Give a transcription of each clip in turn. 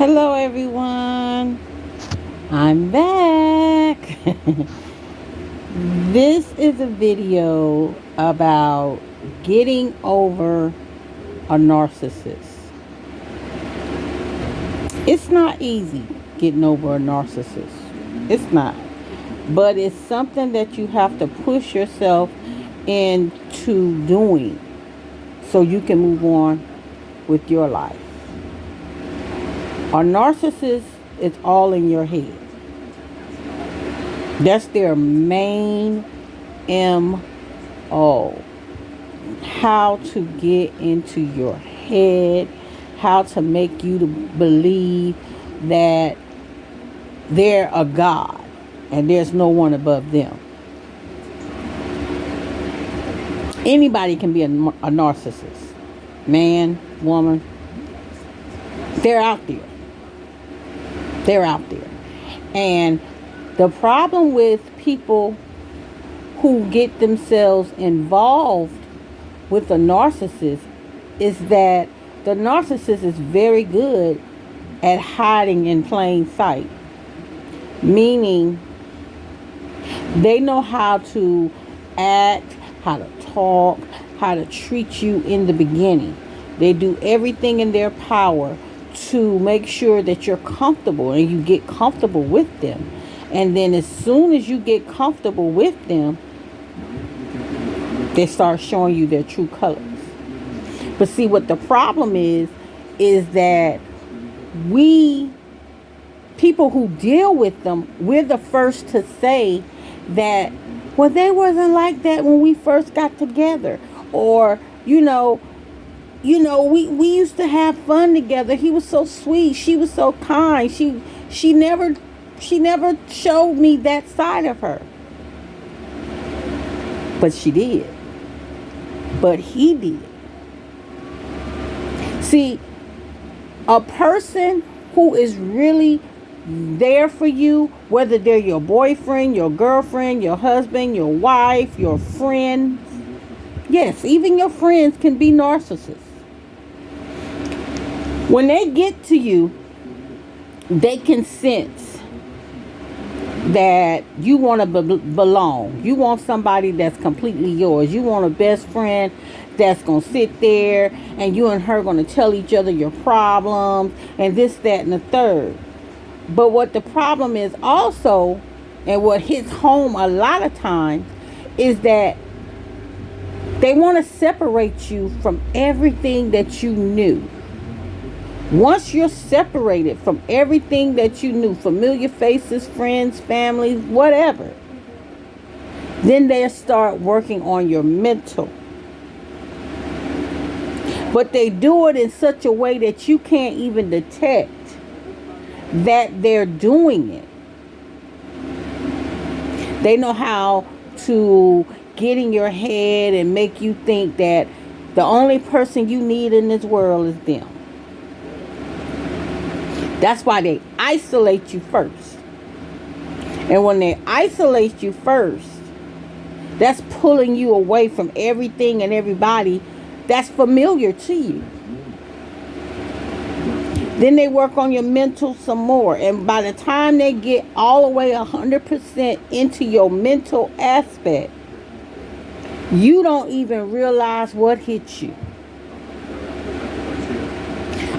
Hello, everyone. I'm back. This is a video about getting over a narcissist. It's not easy getting over a narcissist. It's not. But it's something that you have to push yourself into doing so you can move on with your life. A narcissist is all in your head. That's their main MO. How to get into your head, how to make you to believe that they're a god and there's no one above them. Anybody can be a narcissist. Man, woman. They're out there. They're out there. And the problem with people who get themselves involved with a narcissist is that the narcissist is very good at hiding in plain sight. Meaning, they know how to act, how to talk, how to treat you in the beginning. They do everything in their power to make sure that you're comfortable and you get comfortable with them. And then as soon as you get comfortable with them, they start showing you their true colors. But see, what the problem is that people who deal with them, we're the first to say that, well, they wasn't like that when we first got together. Or, we used to have fun together. He was so sweet. She was so kind. She never showed me that side of her. But she did. But he did. See, a person who is really there for you, whether they're your boyfriend, your girlfriend, your husband, your wife, your friend. Yes, even your friends can be narcissists. When they get to you, they can sense that you want to belong. You want somebody that's completely yours. You want a best friend that's going to sit there and you and her going to tell each other your problems and this, that, and the third. But what the problem is also, and what hits home a lot of times, is that they want to separate you from everything that you knew. Once you're separated from everything that you knew, familiar faces, friends, families, whatever, then they start working on your mental. But they do it in such a way that you can't even detect that they're doing it. They know how to get in your head and make you think that the only person you need in this world is them. That's why they isolate you first. And when they isolate you first, that's pulling you away from everything and everybody that's familiar to you. Then they work on your mental some more. And by the time they get all the way 100% into your mental aspect, you don't even realize what hit you.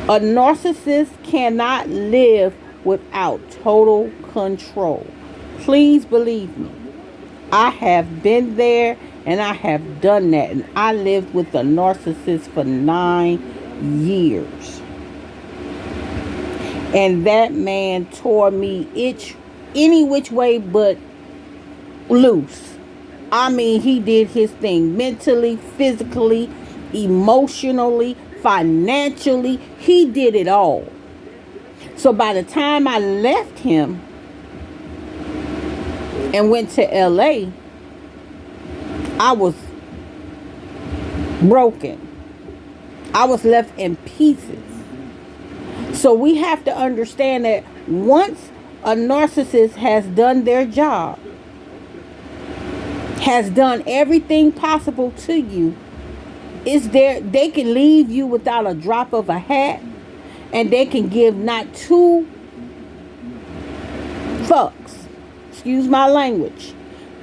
A narcissist cannot live without total control. Please believe me. I have been there and I have done that. And I lived with a narcissist for 9 years. And that man tore me any which way but loose. I mean, he did his thing mentally, physically, emotionally, financially. He did it all. So by the time I left him and went to LA, I was broken. I was left in pieces. So we have to understand that once a narcissist has done their job, has done everything possible to you, they can leave you without a drop of a hat And they can give not two fucks, excuse my language,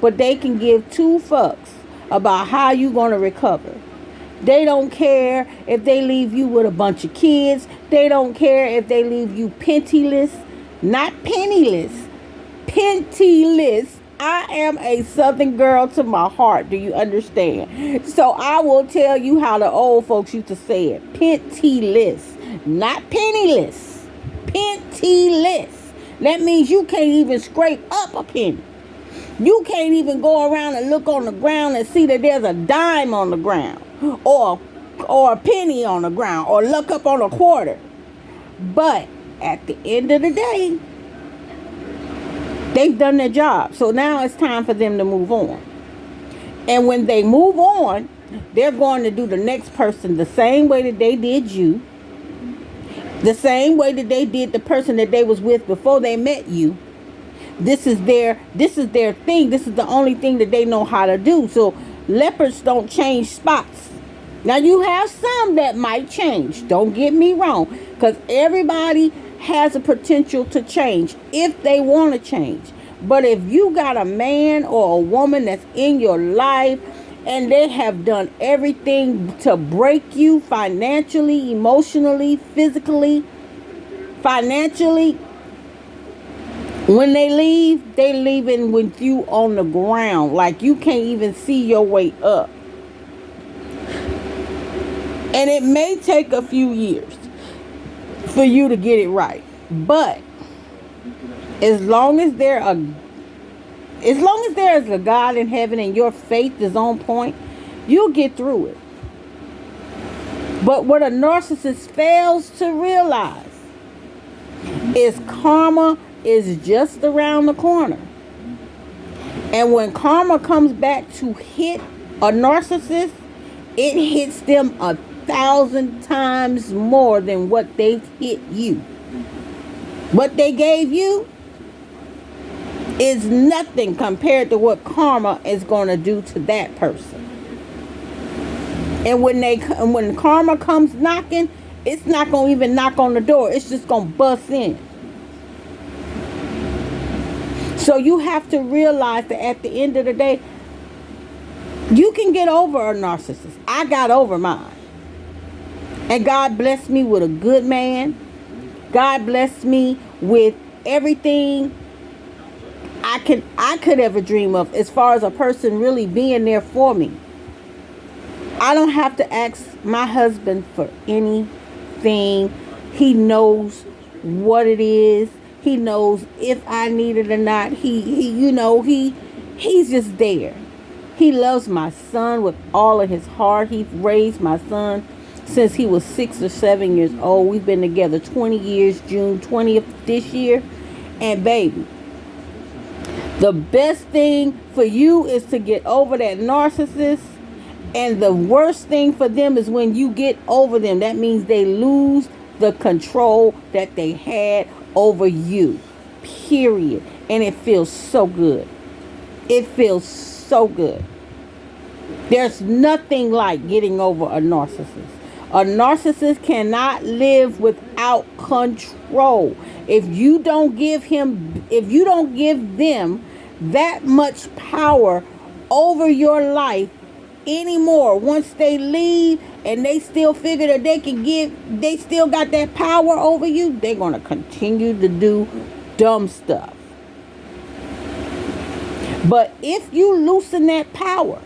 but they can give two fucks about how you going to recover. They don't care if they leave you with a bunch of kids. They don't care if they leave you penniless, not penniless, penniless. I am a Southern girl to my heart. Do you understand? So I will tell you how the old folks used to say it. Penniless, not penniless. Penniless. That means you can't even scrape up a penny. You can't even go around and look on the ground and see that there's a dime on the ground, or a penny on the ground, or look up on a quarter. But at the end of the day, they've done their job. So now it's time for them to move on. And when they move on, they're going to do the next person the same way that they did you, the same way that they did the person that they was with before they met you. This is their thing. This is the only thing that they know how to do. So leopards don't change spots. Now you have some that might change. Don't get me wrong, because everybody has a potential to change if they want to change. But if you got a man or a woman that's in your life and they have done everything to break you financially, emotionally, physically, financially, when they leave, they leaving with you on the ground. Like you can't even see your way up. And it may take a few years for you to get it right. But as long as there is a God in heaven and your faith is on point, you'll get through it. But what a narcissist fails to realize is karma is just around the corner. And when karma comes back to hit a narcissist, it hits them 1,000 times more than what they hit you. What they gave you is nothing compared to what karma is going to do to that person. And when karma comes knocking, it's not going to even knock on the door. It's just going to bust in. So you have to realize that at the end of the day, you can get over a narcissist. I got over mine. And God blessed me with a good man. God blessed me with everything I could ever dream of as far as a person really being there for me. I don't have to ask my husband for anything. He knows what it is. He knows if I need it or not. He's just there. He loves my son with all of his heart. He raised my son since he was 6 or 7 years old. We've been together 20 years, June 20th this year. And baby, the best thing for you is to get over that narcissist. And the worst thing for them is when you get over them. That means they lose the control that they had over you. Period. And it feels so good. It feels so good. There's nothing like getting over a narcissist. A narcissist cannot live without control. If you don't give them that much power over your life anymore, once they leave and they still figure that they still got that power over you, they're going to continue to do dumb stuff. But if you loosen that power,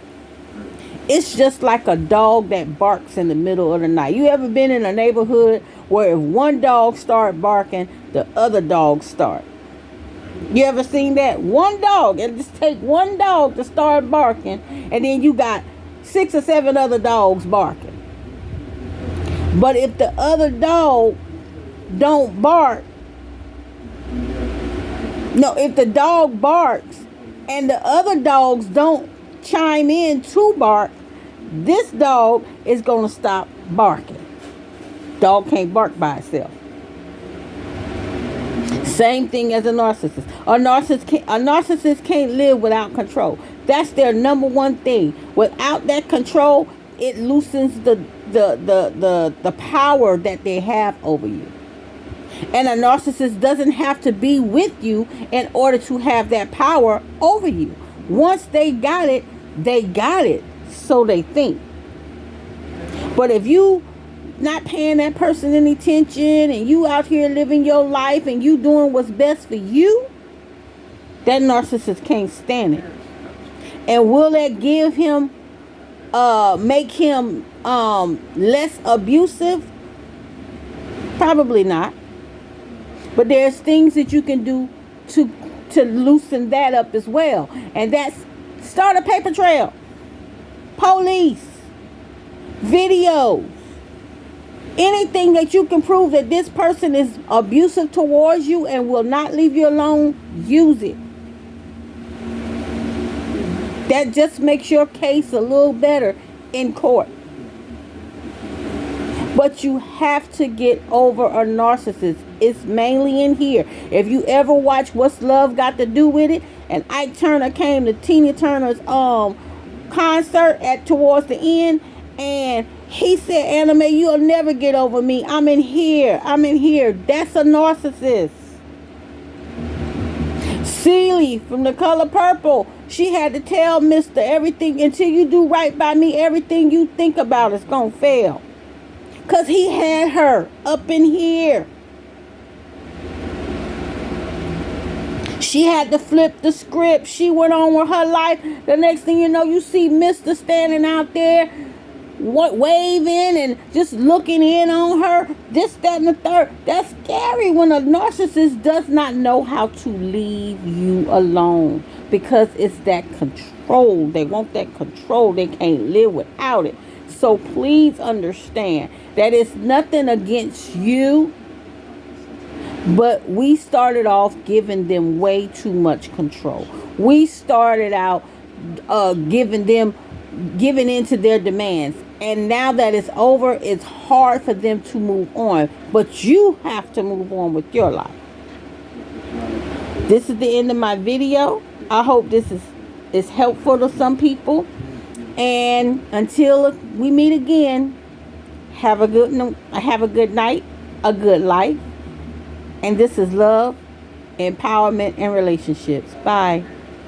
it's just like a dog that barks in the middle of the night. You ever been in a neighborhood where if one dog start barking, the other dogs start? You ever seen that? One dog, it just take one dog to start barking, and then you got 6 or 7 other dogs barking. But if the other dog don't bark, if the dog barks and the other dogs don't chime in to bark, this dog is going to stop barking. Dog can't bark by itself. Same thing as a narcissist. A narcissist can't live without control. That's their number one thing. Without that control, it loosens the power that they have over you. And a narcissist doesn't have to be with you in order to have that power over you. Once they got it, they got it. So they think. But if you not paying that person any attention and you out here living your life and you doing what's best for you, that narcissist can't stand it. And will that give him make him less abusive? Probably not. But there's things that you can do to loosen that up as well. And that's start a paper trail. Police. Videos. Anything that you can prove that this person is abusive towards you and will not leave you alone, use it. That just makes your case a little better in court. But you have to get over a narcissist. It's mainly in here. If you ever watch What's Love Got to Do with It, and Ike Turner came to Tina Turner's concert towards the end, and he said, Anime, you'll never get over me. I'm in here. That's a narcissist. Celie from The Color Purple, she had to tell Mr. everything, until you do right by me, everything you think about is going to fail. Because he had her up in here. She had to flip the script. She went on with her life. The next thing you know, you see Mr. standing out there waving and just looking in on her. This, that, and the third. That's scary when a narcissist does not know how to leave you alone. Because it's that control. They want that control. They can't live without it. So please understand that it's nothing against you, but we started off giving them way too much control. We started out giving into their demands. And now that it's over, it's hard for them to move on. But you have to move on with your life. This is the end of my video. I hope this is helpful to some people. And until we meet again, have a good night, a good life. And this is love, empowerment, and relationships. Bye.